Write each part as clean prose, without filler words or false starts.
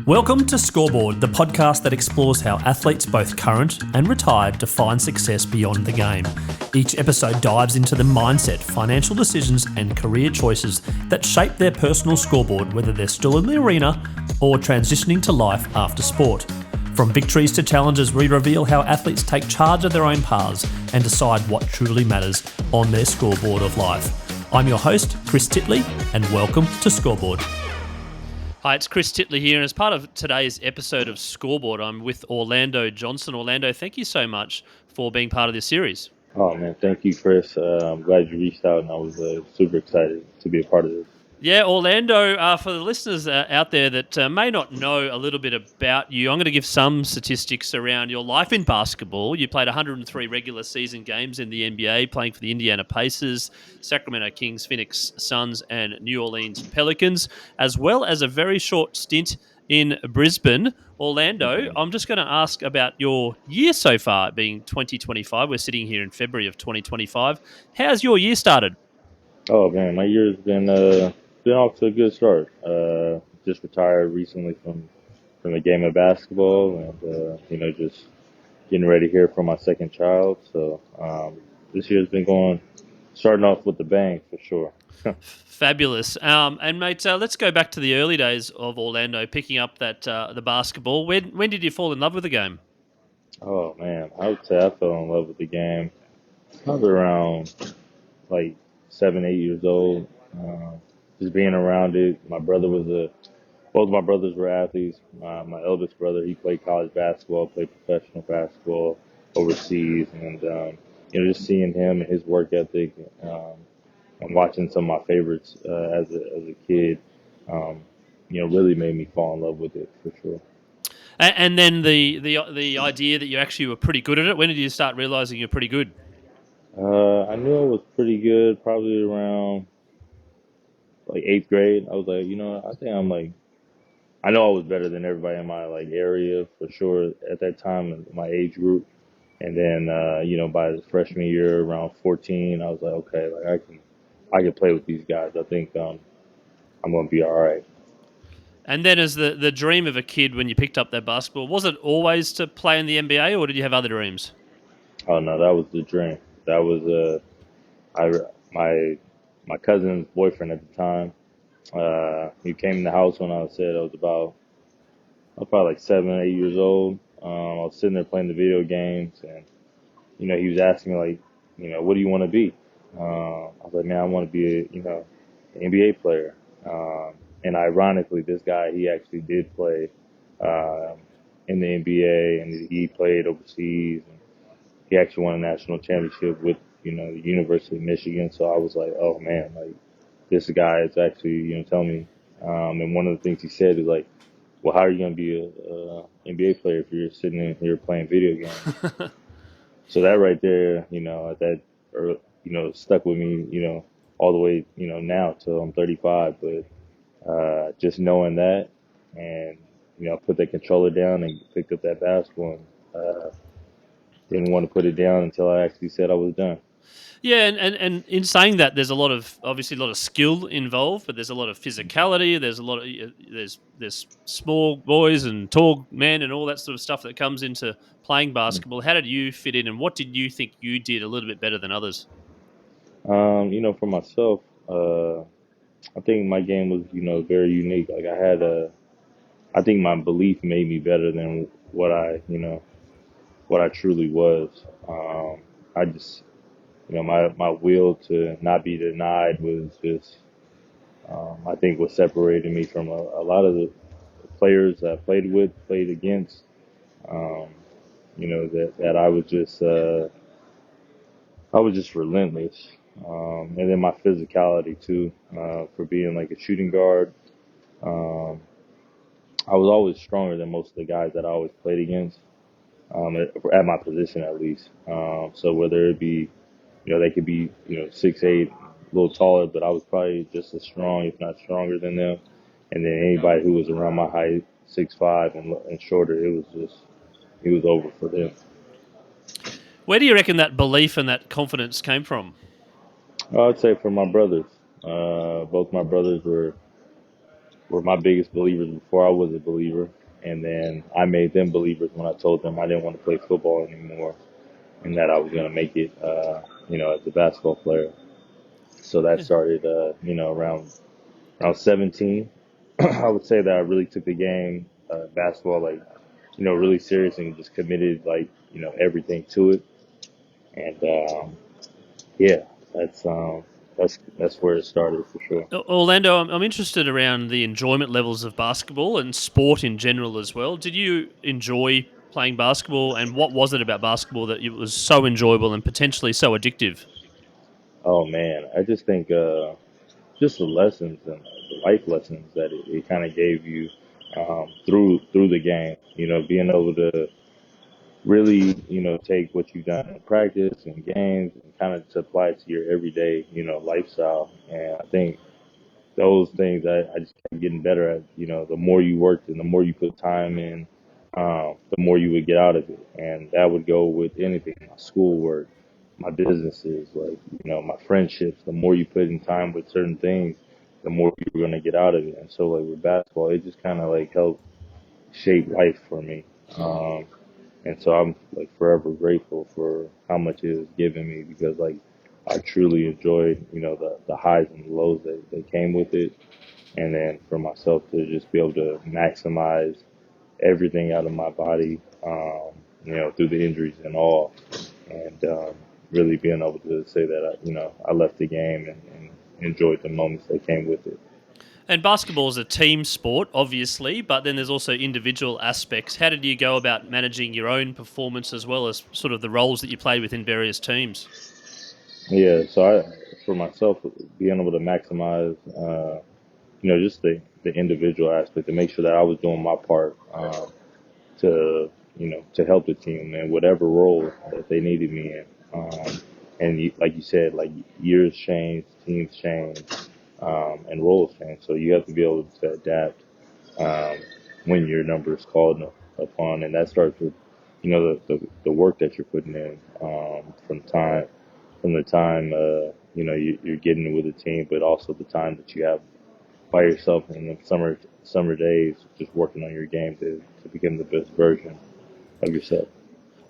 Welcome to Scoreboard, the podcast that explores how athletes, both current and retired, define success beyond the game. Each episode dives into the mindset, financial decisions, and career choices that shape their personal scoreboard, whether they're still in the arena or transitioning to life after sport. From victories to challenges, we reveal how athletes take charge of their own paths and decide what truly matters on their scoreboard of life. I'm your host, Chris Titley, and welcome to Scoreboard. Hi, it's Chris Titley here, and as part of today's episode of Scoreboard, I'm with Orlando Johnson. Orlando, thank you so much for being part of this series. Oh, man, thank you, Chris. I'm glad you reached out, and I was super excited to be a part of this. Yeah, Orlando, for the listeners out there that may not know a little bit about you, I'm going to give some statistics around your life in basketball. You played 103 regular season games in the NBA, playing for the Indiana Pacers, Sacramento Kings, Phoenix Suns, and New Orleans Pelicans, as well as a very short stint in Brisbane. Orlando, I'm just going to ask about your year so far, being 2025. We're sitting here in February of 2025. How's your year started? Oh, man, my year's been off to a good start. Just retired recently from the game of basketball, and just getting ready here for my second child. So this year's been starting off with the bang for sure. Fabulous. And mate, let's go back to the early days of Orlando, picking up that the basketball. When did you fall in love with the game? Oh, man, I would say I fell in love with the game probably around like 7, 8 years old. Just being around it. Both my brothers were athletes. My eldest brother, he played college basketball, played professional basketball overseas, and just seeing him and his work ethic, and watching some of my favorites as a kid, really made me fall in love with it for sure. And then the idea that you actually were pretty good at it. When did you start realizing you're pretty good? I knew I was pretty good probably around like 8th grade. I was like, I think I know I was better than everybody in my area for sure at that time in my age group. And then, by the freshman year around 14, I was like, okay, I can play with these guys. I think, I'm going to be all right. And then as the dream of a kid when you picked up that basketball, was it always to play in the NBA or did you have other dreams? Oh no, that was the dream. That was, my cousin's boyfriend at the time. He came in the house when I was probably like 7, 8 years old. I was sitting there playing the video games, and he was asking me what do you want to be? I was like, man, I want to be an NBA player. And ironically, this guy, he actually did play in the NBA, and he played overseas. And he actually won a national championship with the University of Michigan. So I was like, oh man, this guy is actually telling me. And one of the things he said is like, well, how are you going to be a NBA player if you're sitting in here playing video games? So that right there, stuck with me, all the way, now till I'm 35. But just knowing that, and I put that controller down and picked up that basketball, and didn't want to put it down until I actually said I was done. Yeah, and in saying that, there's obviously a lot of skill involved, but there's a lot of physicality. There's there's small boys and tall men and all that sort of stuff that comes into playing basketball. How did you fit in, and what did you think you did a little bit better than others? For myself, I think my game was, very unique. I think my belief made me better than what I truly was. I just, my will to not be denied was just, I think what separated me from a lot of the players I played with, played against, that I was just relentless. And then my physicality too, for being like a shooting guard. Um, I was always stronger than most of the guys that I always played against, at my position at least. So whether it be, they could be, 6'8", a little taller, but I was probably just as strong, if not stronger than them. And then anybody who was around my height, 6'5" and shorter, it was over for them. Where do you reckon that belief and that confidence came from? I'd say for my brothers. Both my brothers were were my biggest believers before I was a believer. And then I made them believers when I told them I didn't want to play football anymore and that I was going to make it, as a basketball player. So that Yeah. started, around 17. I would say that I really took the game, basketball, like, really serious and just committed, like, everything to it. And, yeah, that's where it started for sure. Orlando, I'm interested around the enjoyment levels of basketball and sport in general as well. Did you enjoy playing basketball, and what was it about basketball that it was so enjoyable and potentially so addictive? Oh man, I just think, just the lessons and the life lessons that it kind of gave you, through the game. Being able to really, take what you've done in practice and games and kind of to apply it to your everyday, lifestyle. And I think those things I just kept getting better at. The more you worked and the more you put time in, the more you would get out of it. And that would go with anything, my schoolwork, my businesses, like, my friendships. The more you put in time with certain things, the more you're going to get out of it. And so, like, with basketball, it just kind of like helped shape life for me. And so I'm like forever grateful for how much it has given me because like I truly enjoyed, the highs and the lows that came with it. And then for myself to just be able to maximize everything out of my body, through the injuries and all. And really being able to say that, I left the game and enjoyed the moments that came with it. And basketball is a team sport, obviously, but then there's also individual aspects. How did you go about managing your own performance as well as sort of the roles that you played within various teams? Yeah, so for myself, being able to maximize, just the individual aspect to make sure that I was doing my part, to help the team in whatever role that they needed me in. And like you said, like years change, teams change, and roles change. So you have to be able to adapt, um, when your number is called upon, and that starts with, the work that you're putting in, from the time, you're getting with a team, but also the time that you have by yourself in the summer days, just working on your game to become the best version of yourself.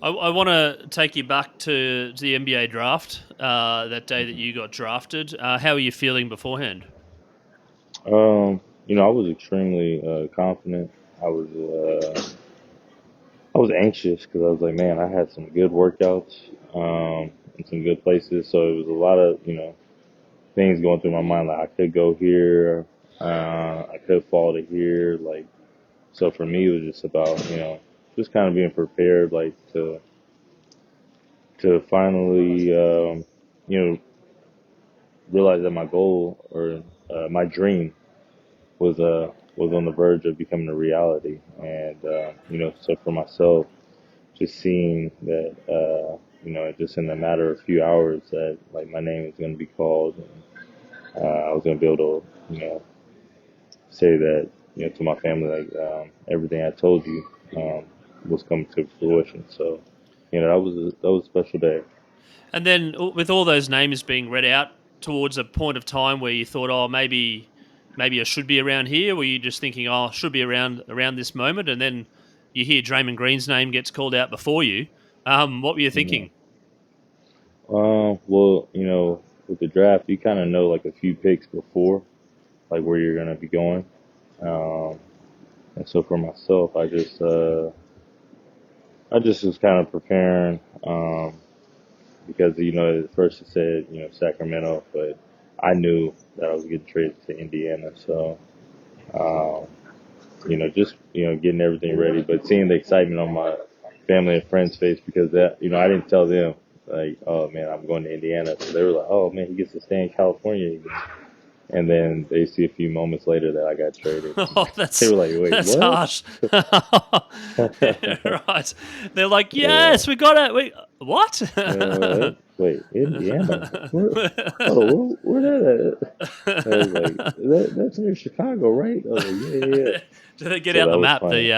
I want to take you back to the NBA draft, that day that you got drafted. How are you feeling beforehand? I was extremely, confident. I was I was anxious because I was like, man, I had some good workouts, in some good places. So it was a lot of things going through my mind. Like I could go here, I could fall to here. Like so for me, it was just about just kind of being prepared, like to finally, you know, realize that my goal or, my dream was on the verge of becoming a reality. And so for myself, just seeing that, just in a matter of a few hours that like my name was going to be called, and I was going to be able to, say that, to my family, like, everything I told you, was coming to fruition. So, that was a special day. And then with all those names being read out towards a point of time where you thought, oh, maybe I should be around here. Were you just thinking, oh, I should be around this moment? And then you hear Draymond Green's name gets called out before you. What were you hmm thinking? Well, with the draft, you kind of know like a few picks before, like where you're going to be going. Um, and so for myself, I just was kind of preparing, because at first it said Sacramento, but I knew that I was getting traded to Indiana, so um, just getting everything ready, but seeing the excitement on my family and friends' face because that I didn't tell them like, oh man, I'm going to Indiana, so they were like, oh man, he gets to stay in California, and then they see a few moments later that I got traded. Oh, They were like, wait, that's what? harsh. Right. They're like, Yeah. yes, we got it. What? Wait, Indiana? Where that at? I was like, that's near Chicago, right? I was like, yeah, yeah, yeah. Do they get So out that the was map? funny.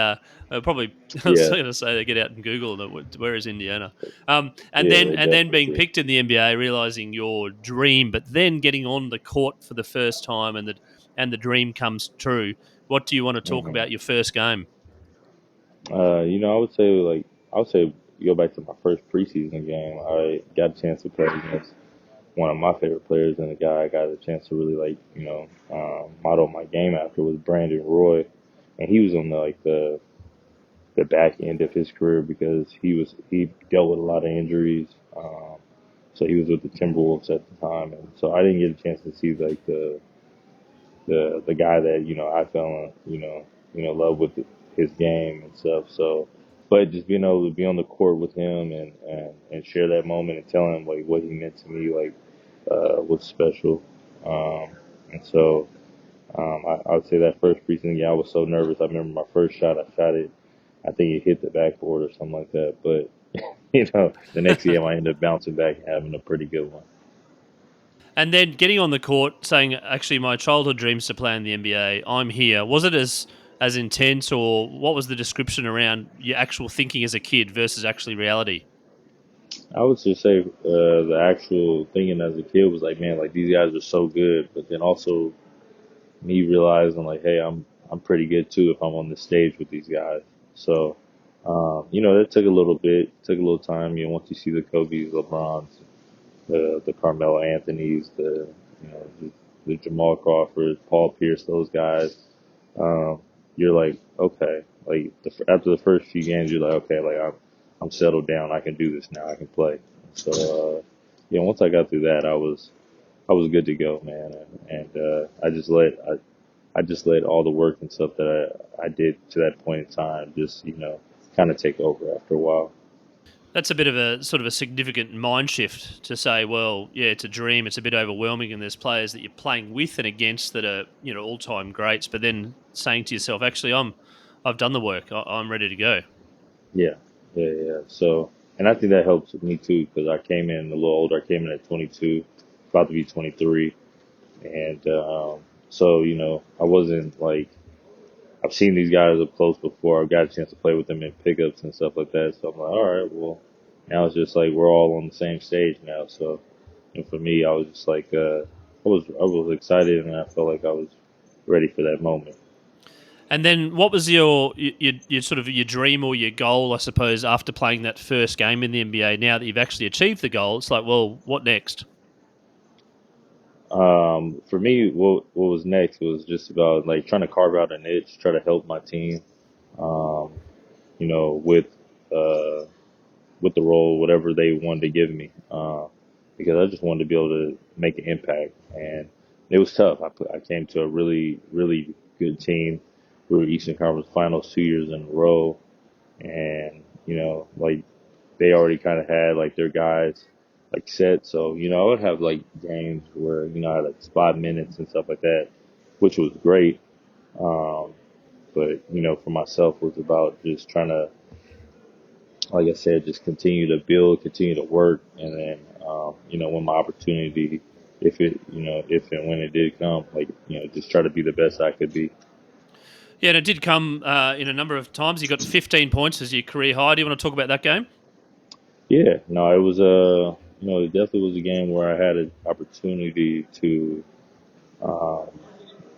Probably. I was Yeah, going to say they get out and Google where is Indiana. And yeah, then they definitely being did. picked in the NBA, realizing your dream, but then getting on the court for the first time, and the dream comes true. What do you want to talk hmm about your first game? I would say go back to my first preseason game. I got a chance to play against one of my favorite players, and the guy I got a chance to really model my game after was Brandon Roy, and he was on the back end of his career because he dealt with a lot of injuries. So he was with the Timberwolves at the time, and so I didn't get a chance to see like the guy that I fell in love with his game and stuff. So, but just being able to be on the court with him and share that moment and tell him like what he meant to me was special. Um, and so I would say that first preseason game I was so nervous. I remember my first shot. I shot it. I think it hit the backboard or something like that. But the next game I ended up bouncing back and having a pretty good one. And then getting on the court, saying, "Actually, my childhood dreams to play in the NBA. I'm here." Was it as intense, or what was the description around your actual thinking as a kid versus actually reality? I would just say the actual thinking as a kid was like, man, like these guys are so good, but then also me realizing like, hey, I'm pretty good too if I'm on the stage with these guys. So, that took a little bit, took a little time. Once you see the Kobe's, LeBrons, the Carmelo Anthony's, the Jamal Crawford, Paul Pierce, those guys, you're like, okay, like after the first few games, you're like, okay, like I'm settled down. I can do this now. I can play. So, once I got through that, I was good to go, man. And I just let all the work and stuff that I did to that point in time just kind of take over after a while. That's a bit of a sort of a significant mind shift to say, well, yeah, it's a dream. It's a bit overwhelming, and there's players that you're playing with and against that are all time greats. But then saying to yourself, actually, I've done the work. I'm ready to go. Yeah, yeah. So, and I think that helps me too because I came in a little older. I came in at 22, about to be 23, and so I wasn't like I've seen these guys up close before. I've got a chance to play with them in pickups and stuff like that. So I'm like, all right, well, now it's just like we're all on the same stage now. So, and for me, I was just like, I was excited and I felt like I was ready for that moment. And then, what was your sort of your dream or your goal, I suppose, after playing that first game in the NBA? Now that you've actually achieved the goal, it's like, well, what next? For me, what was next was just about like trying to carve out a niche, try to help my team, um, you know, with uh, with the role, whatever they wanted to give me, because I just wanted to be able to make an impact, and it was tough. I came to a really, really good team. We were Eastern Conference Finals 2 years in a row, and like they already kind of had like their guys like set. So I would have like games where I had like spot minutes and stuff like that, which was great. Um, but for myself, was about just trying to, like I said, just continue to build, continue to work, and then when my opportunity, if and when it did come, like just try to be the best I could be. Yeah, and it did come in a number of times. You got 15 points as your career high. Do you want to talk about that game? Yeah, no, it was it definitely was a game where I had an opportunity to, um,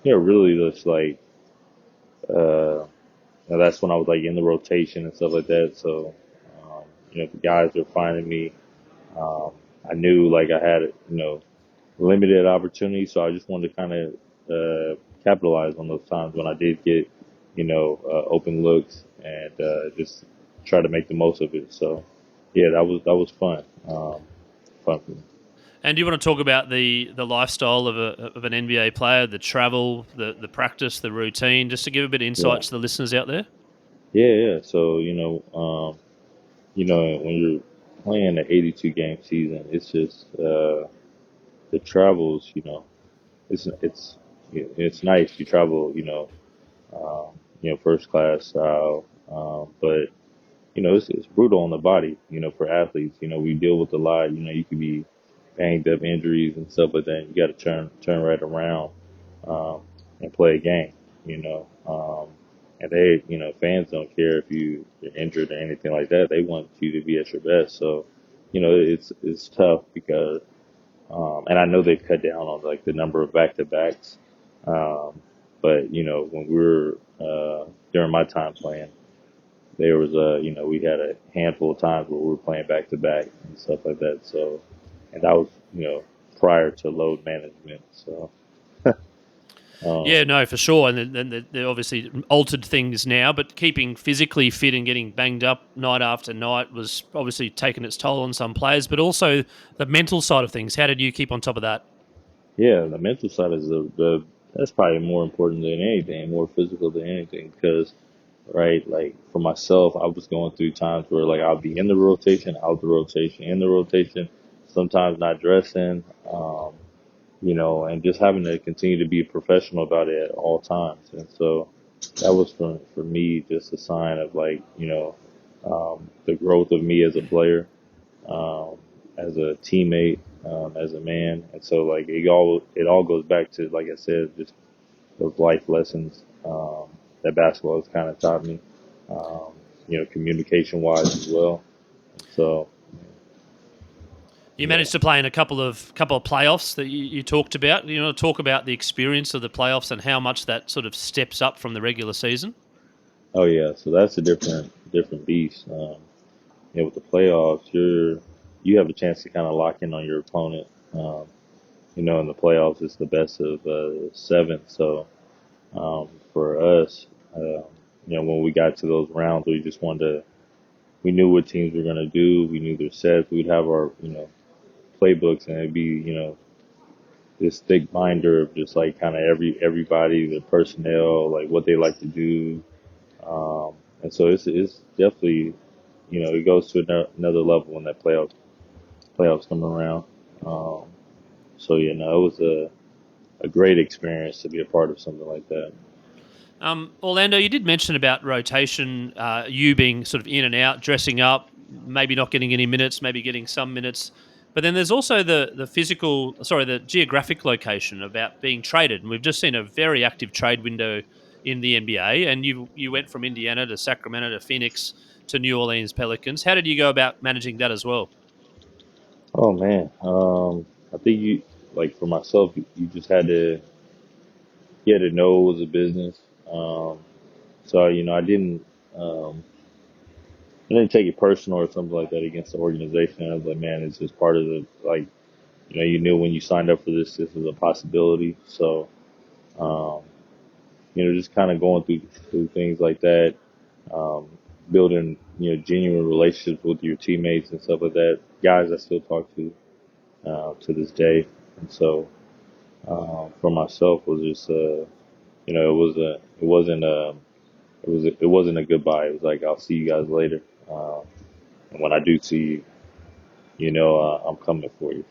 really just like, that's when I was like in the rotation and stuff like that. So, the guys were finding me. Um, I knew like I had, limited opportunity, so I just wanted to kind of capitalize on those times when I did get, open looks and just try to make the most of it. So, yeah, that was fun. Fun for me. And do you want to talk about the lifestyle of an NBA player, the travel, the practice, the routine, just to give a bit of Yeah, insight to the listeners out there? yeah. So when you're playing an 82 game season, it's just the travels. It's nice. You travel. First class style, but it's brutal on the body. For athletes, we deal with a lot. You could be banged up injuries and stuff, but then you got to turn right around um, and play a game. And fans don't care if you're injured or anything like that. They want you to be at your best. So, it's tough because, and I know they've cut down on like the number of back to backs. Um, But when we were during my time playing, there was we had a handful of times where we were playing back to back and stuff like that. So, and that was prior to load management. So, Yeah, no, for sure. And then they're obviously altered things now, but keeping physically fit and getting banged up night after night was obviously taking its toll on some players, but also the mental side of things. How did you keep on top of that? yeah, the mental side is the that's probably more important than anything, more physical than anything, because right, like for myself, I was going through times where like I'll be in the rotation, out the rotation, in the rotation, sometimes not dressing. And just having to continue to be professional about it at all times. And so that was for me just a sign of like, the growth of me as a player, um, as a teammate, as a man. And so like it all goes back to, like I said, just those life lessons, that basketball has kind of taught me, communication wise as well. So You yeah. managed to play in a couple of playoffs that you talked about. You want to talk about the experience of the playoffs and how much that sort of steps up from the regular season? Oh yeah. So that's a different beast. With the playoffs, you have a chance to kind of lock in on your opponent. Um, in the playoffs, it's the best of seven. So for us, when we got to those rounds, we knew what teams were going to do. We knew their sets. We'd have our, playbooks, and it'd be, this thick binder of just like kind of everybody, their personnel, like what they like to do. And so it's definitely, it goes to another level when that playoffs come around. Um, so it was a great experience to be a part of something like that. Orlando, you did mention about rotation, you being sort of in and out, dressing up, maybe not getting any minutes, maybe getting some minutes. But then there's also the geographic location about being traded. And we've just seen a very active trade window in the NBA. And you went from Indiana to Sacramento to Phoenix to New Orleans Pelicans. How did you go about managing that as well? Oh man, I think like for myself, you just had to know it was a business. So um, I didn't take it personal or something like that against the organization. I was like, man, it's just part of the like, you knew when you signed up for this was a possibility. So, um, just kind of going through things like that, um, building, genuine relationships with your teammates and stuff like that. Guys I still talk to this day. And so, for myself was just, it wasn't a goodbye. It was like, I'll see you guys later. And when I do see you, I'm coming for you.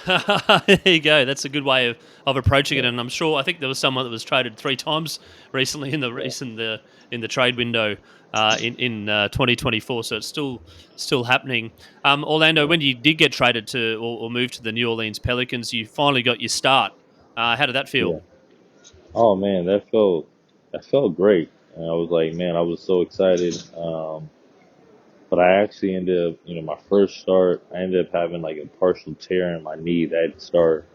There you go. That's a good way of approaching it, and I think there was someone that was traded 3 times recently in the Yeah. in the trade window in 2024. So it's still happening. Orlando, Yeah. when you did get traded to or move to the New Orleans Pelicans, you finally got your start. How did that feel? Yeah. Oh man, that felt great. And I was like, man, I was so excited. But I actually ended up, my first start, I ended up having like a partial tear in my knee that start.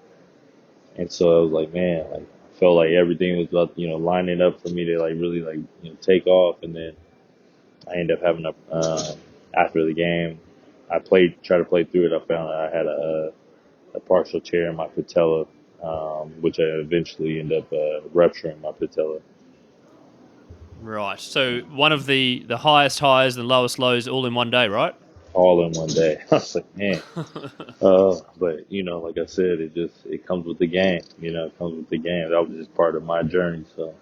And so I was like, man, like I felt like everything was about, lining up for me to like really like, take off. And then I ended up having after the game, tried to play through it. I found I had a partial tear in my patella, which I eventually ended up rupturing my patella. Right. So one of the highest highs and lowest lows all in one day, right? All in one day. I was like, man. But like I said, it comes with the game. It comes with the game. That was just part of my journey. So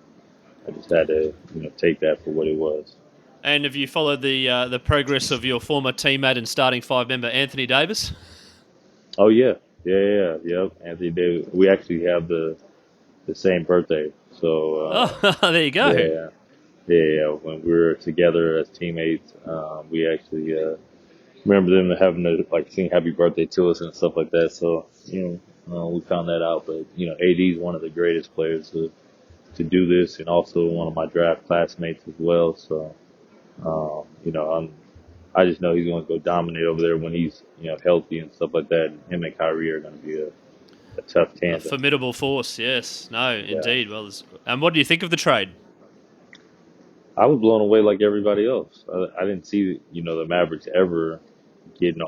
I just had to, take that for what it was. And have you followed the progress of your former teammate and starting five member Anthony Davis? Oh yeah, yep. Anthony Davis. We actually have the same birthday. So Oh, there you go. yeah, yeah. When we were together as teammates, we actually remember them having to like sing happy birthday to us and stuff like that. So we found that out. But AD is one of the greatest players to do this, and also one of my draft classmates as well. So I just know he's going to go dominate over there when he's healthy and stuff like that. And him and Kyrie are going to be a tough A tandem. formidable force, yes. No, Yeah. indeed. Well, and what do you think of the trade? I was blown away like everybody else. I didn't see, the Mavericks ever getting,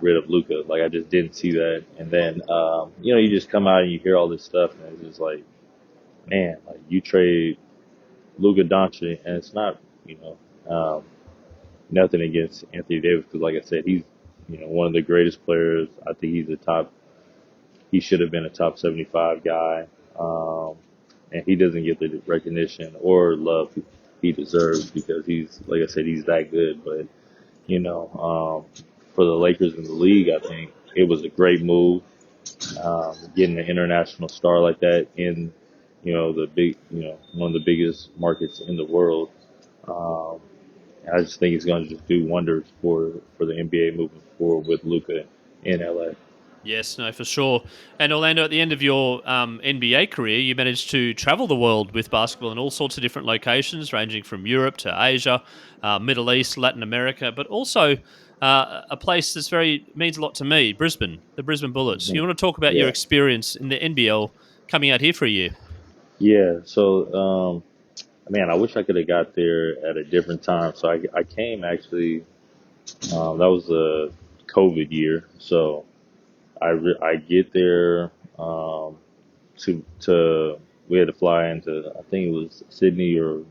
rid of Luka. Like I just didn't see that. And then, you just come out and you hear all this stuff, and it's just like, man, like you trade Luka Doncic, and it's not, nothing against Anthony Davis because, like I said, he's, one of the greatest players. I think he's a top. He should have been a top 75 guy. And he doesn't get the recognition or love he deserves because he's, like I said, he's that good. But for the Lakers in the league, I think it was a great move. Getting an international star like that in, the big, one of the biggest markets in the world. Um, I just think it's going to just do wonders for the NBA moving forward with Luka in LA. Yes, no, for sure. And Orlando, at the end of your NBA career, you managed to travel the world with basketball in all sorts of different locations, ranging from Europe to Asia, Middle East, Latin America, but also a place that's means a lot to me, Brisbane, the Brisbane Bullets. You Mhm. want to talk about your Yeah. experience in the NBL coming out here for a year? Yeah. So, man, I wish I could have got there at a different time. So I came actually, that was a COVID year. So I get there, to, we had to fly into, I think it was Sydney or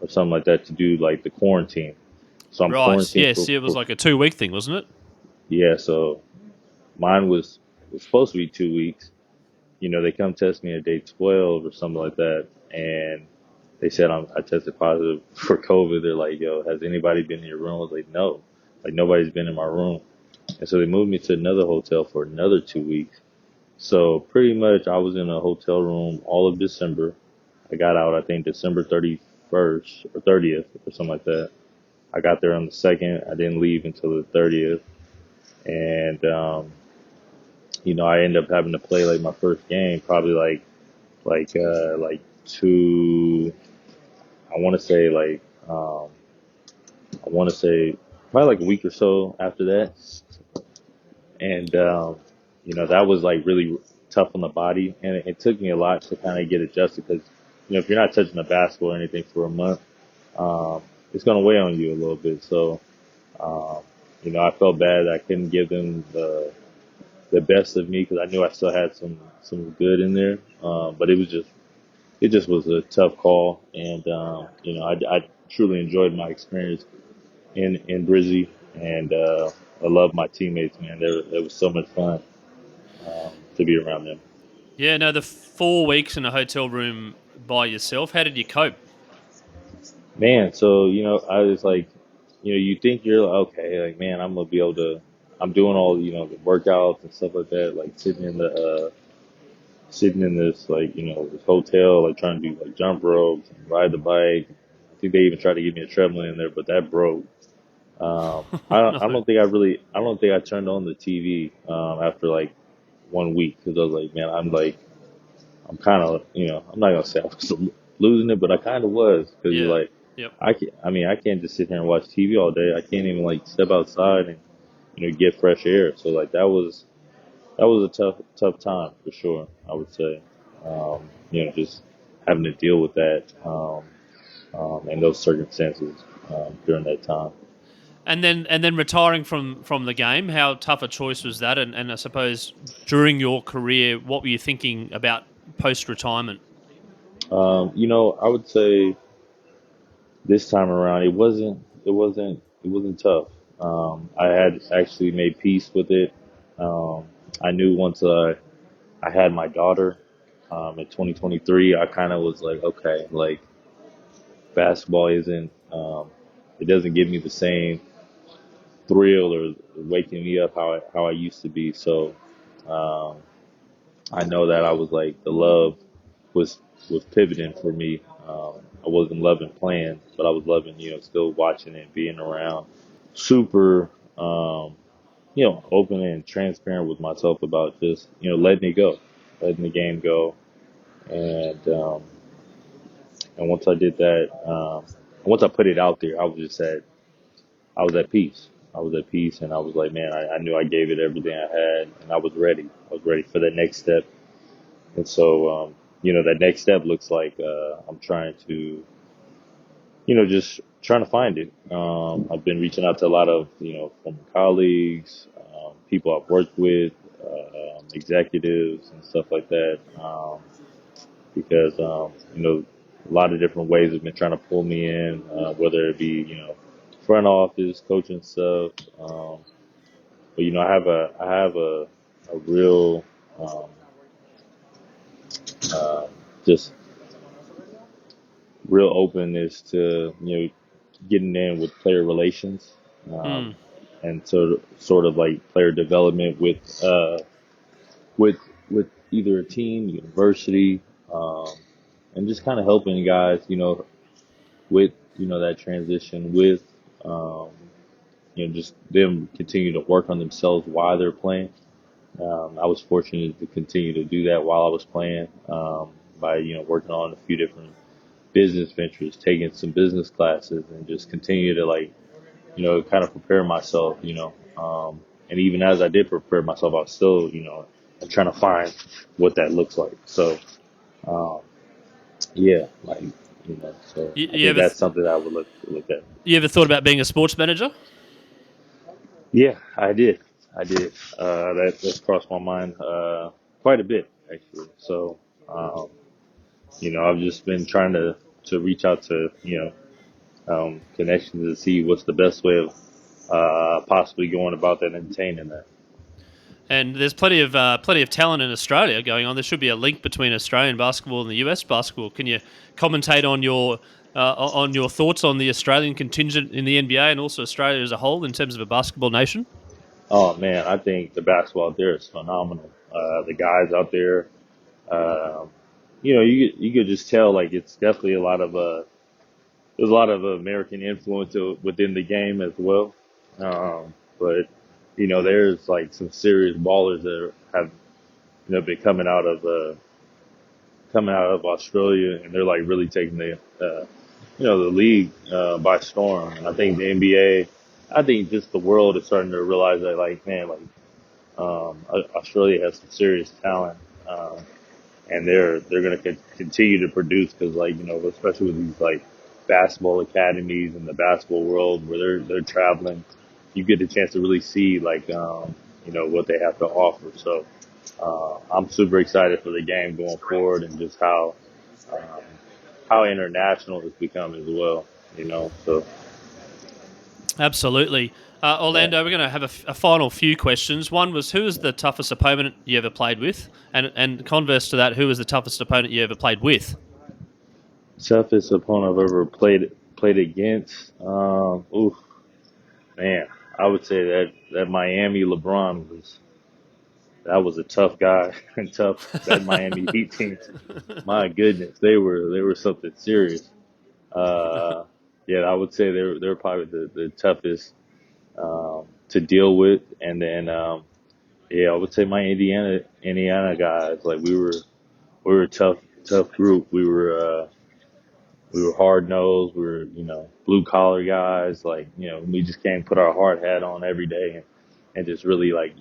something like that to do like the quarantine. So I'm Right. quarantined Yes, it was for like a 2 week thing, wasn't it? yeah. So mine was supposed to be 2 weeks. They come test me at day 12 or something like that, and they said I tested positive for COVID. They're like, "Yo, has anybody been in your room?" I was like, "No, like nobody's been in my room." And so they moved me to another hotel for another 2 weeks. So pretty much I was in a hotel room all of December. I got out, I think, December 31st or 30th or something like that. I got there on the 2nd. I didn't leave until the 30th. And, I ended up having to play like my first game, probably like two, I want to say I want to say probably like a week or so after that. And, that was like really tough on the body. And it took me a lot to kind of get adjusted because, if you're not touching a basketball or anything for a month, um, it's going to weigh on you a little bit. So, um, I felt bad that I couldn't give them the best of me because I knew I still had some good in there. But it just was a tough call. And, I truly enjoyed my experience in Brizzy. And, I love my teammates, man. It was so much fun, to be around them. Yeah, no, the 4 weeks in a hotel room by yourself, how did you cope? Man, so I was like, you think you're like, okay, like man, I'm gonna be able to. I'm doing all the workouts and stuff like that, like sitting in this like this hotel, like trying to do like jump ropes and ride the bike. I think they even tried to give me a treadmill in there, but that broke. I don't, I No. don't think I really, I don't think I turned on the TV after like 1 week because I was like, man, I'm kind of, I'm not gonna say I was losing it, but I kind of was because you're Yeah. like, Yep. I can't just sit here and watch TV all day. I can't even like step outside and get fresh air. So like that was a tough time for sure. I would say, just having to deal with that and those circumstances during that time. And then retiring from the game, how tough a choice was that? And I suppose during your career, what were you thinking about post retirement? I would say this time around, it wasn't tough. I had actually made peace with it. I knew once I had my daughter in 2023, I kind of was like, okay, like basketball isn't, it doesn't give me the same thrill or waking me up how I used to be. So um, I know that I was like the love was was pivoting for me. I wasn't loving playing, but I was loving still watching and being around. Super open and transparent with myself about just letting it go, letting the game go, and once I did that, once I put it out there, I was at peace. I was at peace, and I was like, man, I knew I gave it everything I had, and I was ready. I was ready for that next step. And so, that next step looks like I'm trying to, just trying to find it. I've been reaching out to a lot of, former colleagues, people I've worked with, executives and stuff like that, because, a lot of different ways have been trying to pull me in, whether it be, front office, coaching stuff. But, I have a real, um, uh, just real openness to, getting in with player relations, um, Mm. and sort of like player development with with either a team, university, um, and just kind of helping guys, with that transition with um, just them continue to work on themselves while they're playing. I was fortunate to continue to do that while I was playing, by working on a few different business ventures, taking some business classes, and just continue to kind of prepare myself, and even as I did prepare myself, I was still, I'm trying to find what that looks like. So, um, yeah, so You, I you think ever that's something that I would look at. you ever thought about being a sports manager? Yeah, I did. I did. That's crossed my mind, quite a bit, actually. So, um, I've just been trying to reach out to, connections to see what's the best way of, possibly going about that and attaining that. And there's plenty of talent in Australia going on. There should be a link between Australian basketball and the US basketball. Can you commentate on your thoughts on the Australian contingent in the NBA and also Australia as a whole in terms of a basketball nation? Oh man, I think the basketball out there is phenomenal. The guys out there, um, you could just tell like it's definitely a lot of there's a lot of American influence within the game as well. But there's like some serious ballers that have been coming out of Australia, and they're like really taking the league by storm. And I think the NBA, I think just the world is starting to realize that like man, like Australia has some serious talent, and they're going to continue to produce because like especially with these like basketball academies in the basketball world where they're traveling, you get the chance to really see like what they have to offer. So I'm super excited for the game going forward and just um, how international it's become as well. So Absolutely. yeah. Orlando, we're going to have a final few questions. One was, who is the toughest opponent you ever played with? And converse to that, who was the toughest opponent you ever played with? Toughest opponent I've ever played against. Oof, man, I would say that Miami LeBron was a tough guy and tough. That Miami Heat team, my goodness, they were something serious. Uh, yeah, I would say they're probably the toughest to deal with. And then yeah, I would say my Indiana guys, like we were a tough group. We were hard nosed. We were, blue collar guys. Like, we just came put our hard hat on every day and just really like,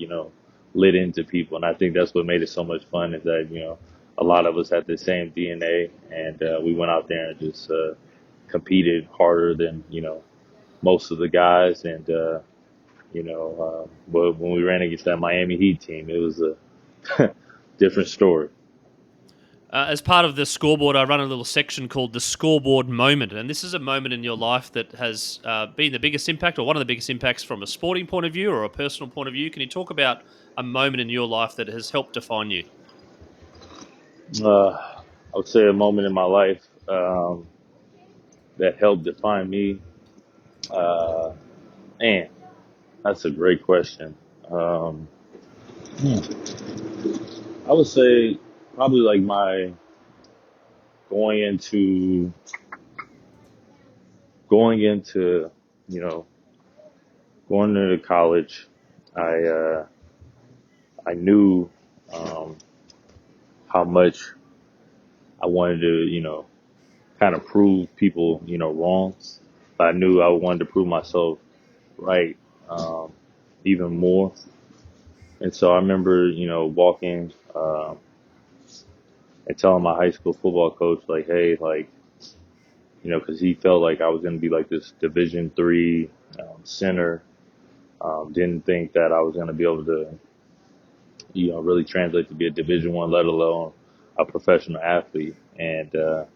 lit into people. And I think that's what made it so much fun is that, a lot of us had the same DNA and, we went out there and just, competed harder than, most of the guys. And, but when we ran against that Miami Heat team, it was a different story. As part of the scoreboard, I run a little section called the scoreboard moment. And this is a moment in your life that has been the biggest impact or one of the biggest impacts from a sporting point of view or a personal point of view. Can you talk about a moment in your life that has helped define you? I would say a moment in my life, that helped define me. Uh, Man, that's a great question. Um, I would say probably like my going into going into you know going into college. I I knew um, how much I wanted to kind of prove people wrong. But I knew I wanted to prove myself right. even more. And so I remember, walking and telling my high school football coach, like, hey, like, because he felt like I was going to be like this Division III center. Didn't think that I was going to be able to, really translate to be a Division I, let alone a professional athlete. And I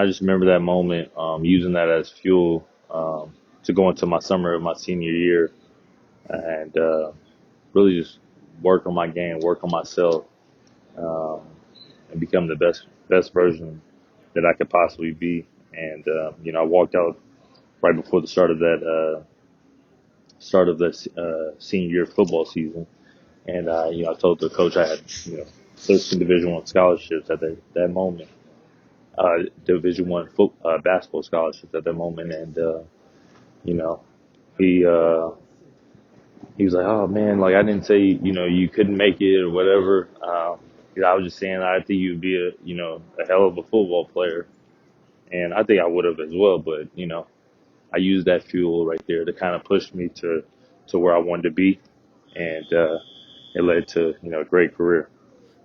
just remember that moment, using that as fuel to go into my summer of my senior year and really just work on my game, work on myself, um, and become the best version that I could possibly be. And I walked out right before the start of the senior year football season, and I told the coach I had 13 Division I scholarships at that moment, Division I basketball scholarships at that moment, and you know he he was like, oh man, like I didn't say you couldn't make it or whatever. I was just saying I think you'd be a hell of a football player, and I think I would have as well, but I used that fuel right there to kind of push me to where I wanted to be, and it led to a great career.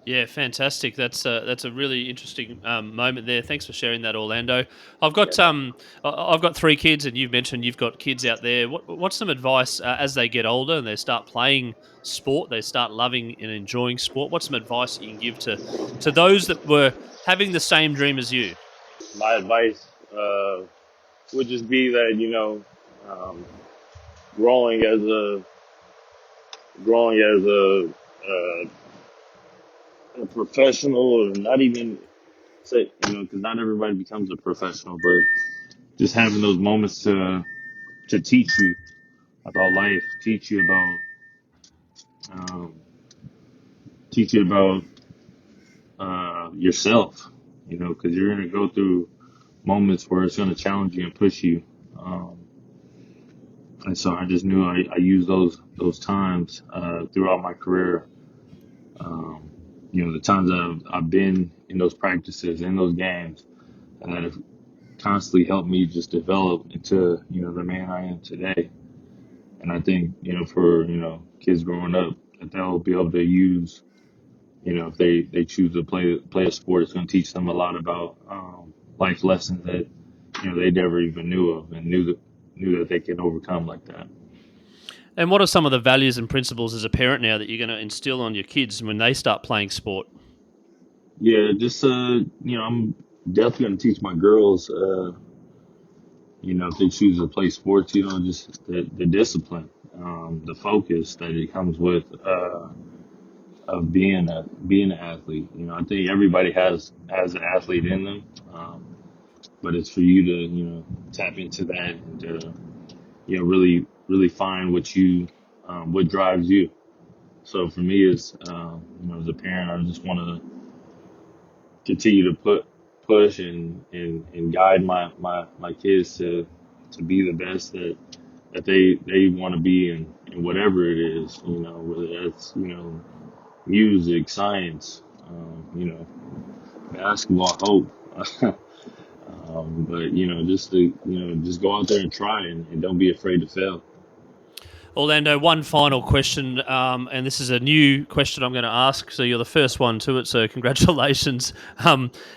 Yeah, fantastic. That's a really interesting moment there. Thanks for sharing that, Orlando. I've got Yeah, I've got three kids, and you've mentioned you've got kids out there. What's some advice as they get older and they start playing sport, they start loving and enjoying sport? What's some advice you can give to those that were having the same dream as you? my advice would just be that um, growing as a professional, or not even say because not everybody becomes a professional, but just having those moments to teach you about life, um, teach you about yourself, because you're going to go through moments where it's going to challenge you and push you. Um, and so I just knew I used those times throughout my career. Um, the times I've been in those practices, in those games, that have constantly helped me just develop into the man I am today. And I think for kids growing up, that they'll be able to use if they choose to play a sport, it's going to teach them a lot about life lessons that they never even knew of, and knew that they can overcome like that. And what are some of the values and principles as a parent now that you're going to instill on your kids when they start playing sport? Yeah, just I'm definitely going to teach my girls, if they choose to play sports, just the discipline, the focus that it comes with of being an athlete. I think everybody has an athlete in them, but it's for you to tap into that and to really find what drives you. So for me, is as a parent, I just want to continue to push and guide my kids to be the best that they want to be in whatever it is, whether that's music, science, basketball, hope. But just go out there and try, and don't be afraid to fail. Orlando, one final question, and this is a new question I'm going to ask. So you're the first one to it. So congratulations.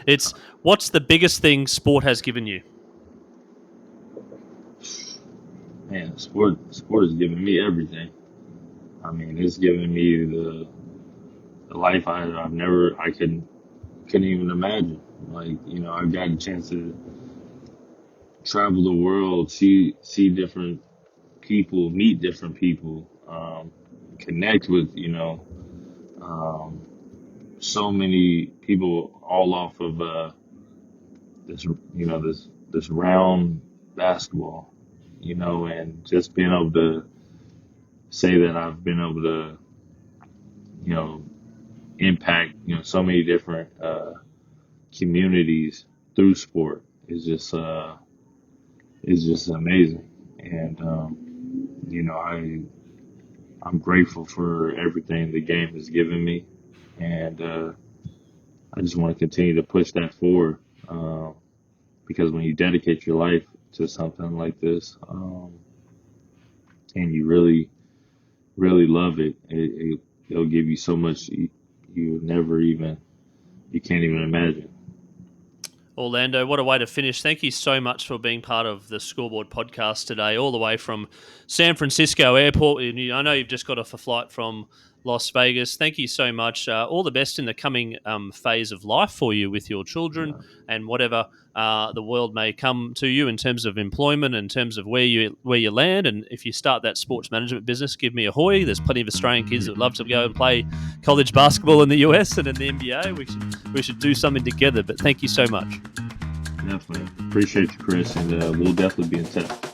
It's what's the biggest thing sport has given you? Man, sport has given me everything. I mean, it's given me the life I couldn't even imagine. Like, I've got a chance to travel the world, see different people, meet different people, connect with, um, so many people all off of this round basketball, and just being able to say that I've been able to, you know, impact, so many different communities through sport is just amazing. And I'm grateful for everything the game has given me, and I just want to continue to push that forward. Because when you dedicate your life to something like this, and you really, really love it, it'll give you so much you never even, you can't even imagine. Orlando, what a way to finish. Thank you so much for being part of the Scoreboard podcast today, all the way from San Francisco Airport. I know you've just got off a flight from Las Vegas. Thank you so much. All the best in the coming phase of life for you with your children and whatever the world may come to you in terms of employment, in terms of where you land. And if you start that sports management business, give me a hoy. There's plenty of Australian kids that would love to go and play college basketball in the US and in the NBA. We should do something together. But thank you so much. Definitely. Appreciate you, Chris, and we'll definitely be in touch.